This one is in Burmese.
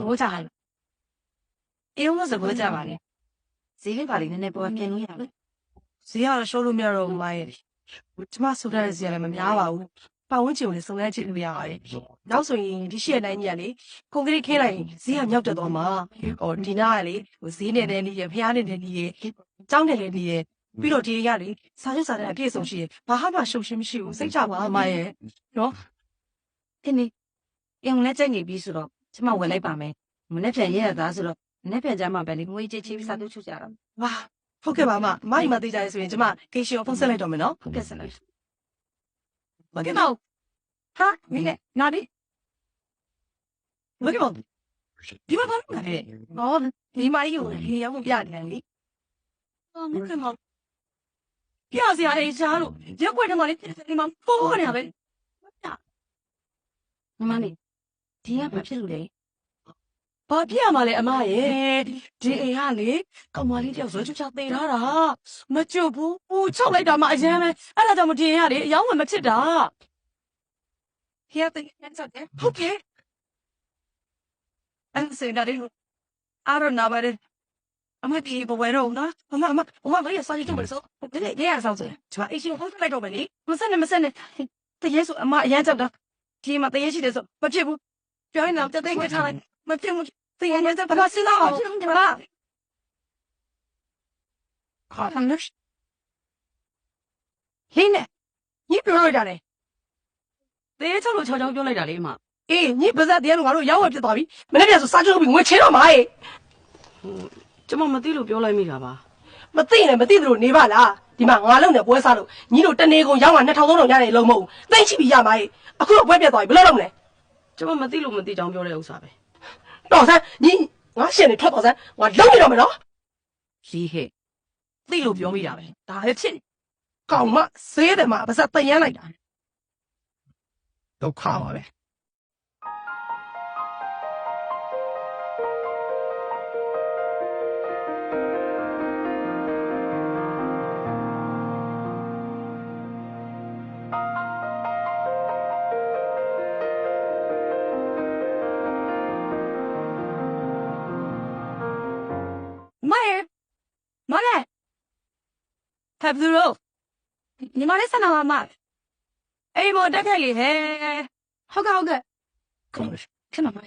我咋了？因为我是国家嘛的，谁给把你那包骗路呀？谁要收入面儿买的？这嘛收点钱了嘛，များပါဘူး။ပတ်ဝန်းကျင်ကိုစုံစမ်းကြည့်လို့ရပါတယ်။နောက်ဆိုရင်ဒီရှေ့တိုင်းကြီးကလေကွန်ကရစ်ခင်းလိုက်ရင်ဈေးကမြောက်တက်သွားမှာ။ဒီနားကလေဈေးနဲ့လည်းနေရဖျားနဲ့လည်းနေရကျောင်းနဲ့လည်းနေရပြီးတော့ဒီတွေကလေစာချုပ်စာတမ်းအပြည့်စုံရှိရဘာမှရှုပ်ရှင်းမရှိဘူးစိတ်ချပါအမရဲ့နော်။ဒီနေ့အင်လည်းကြိုက်နေပြီဆိုတော့ကျမဝင်လိုက်ပါမယ်။မနေ့ပြန်ရရသားဆိုတော့မနေ့ပြန်ကြမှာပဲလေငွေကြေးချင်းပြီးစာချုပ်ချုပ်ကြတာ။ဝါဟုတ်ကဲ့ပါမ။မိုက်မသိကြရဆိုရင်ကျမကေရှီကိုဖုန်းဆက်လိုက်တော့မယ်နော်။ဟုတ်ကဲ့ဆက်လိုက်။မကမောဟာမင်းနာဒီမကမောဒီမှာဘာလုပ်နေလဲ။အော်ဒီမကြီးကိုလေရောက်ပြတယ်လေ။အော်မကမောပြစရာအေးစားလို့ရက်ွက်တယ်မလေးဒီမှာပေါ်နေရပဲ။မမလေးဒီကဘာဖြစ်လို့လဲ။ဘာပြမှာလဲအမရဲ့ဒီအိမ်ကလေကောင်မလေးတယောက်ဇွဲချွတ်ချသေထားတာမကြွဘူး။ချုပ်လိုက်တာမှအရင်ပဲအဲ့ဒါကြောင့်မတင်ရလေအယောင်းဝင်မဖြစ်တာ။ဖေတဲ့ညက်တယ်ဟုတ်ကဲ့အဲ့စင်ဒါရီအားရနာပါတယ်အမဒီဘဝရောနော်အမလေးစာရေးကြည့်မလို့ဒီနေ့ရအောင်ဆိုကျမအရှင်ဟုတ်လိုက်တော့မယ်လေမစနဲ့တရေဆိုအမအရန်ကြောက်တာဒီမှာတရေရှိတယ်ဆိုမဖြစ်ဘူးပြောရင်တော့တသိန်းခွဲထားလိုက်မဖြစ်ဘူးတရေနဲ့ဘာလို့စဉ်းစားအောင်ဒီမှာခါဟမ်နရှဟင်းနဲ့ညပြောလိုက်တာလေတေးချောက်လို့ချောက်ချောက်ပြောလိုက်တာလေအမအေးညပါဇက်တရားလို့ငါတို့ရောက်ဝဖြစ်သွားပြီမနေ့ကဆိုစားချုပ်ပြီးငွေချင်းတော့မှာကျမမသိလို့ပြောလိုက်မိတာပါမသိနဲ့မသိသလိုနေပါလားဒီမှာငါလုံးနဲ့ပွဲစားလို့ညီတို့တနေကုန်ရောက်မှ2300ရတယ်လုံးမဟုတ်သိချိပြီးရမှာအခုတော့ပွဲပြတ်သွားပြီဘယ်လိုလုပ်မလဲကျမမသိလို့မသိကြောင်ပြောတဲ့ဥစ္စာပဲတော်စမ်းညီငါရှင်နေထွက်တော်စမ်းငါလုံးနေတော့မယ်နော်လီးဟဲ့သိလို့ပြောမိတာပဲဒါလည်းဖြစ်ကောင်မဈေးတယ်မှာပါစက်တရမ်းလိုက်တာဒုက္ခပါပဲမလဲဖက်ဘူးလို့ညီမလေးဆန္ဒမအေးမတက်ခဲ့လေဟဲ့ဟုတ်ကဲ့ခဏမ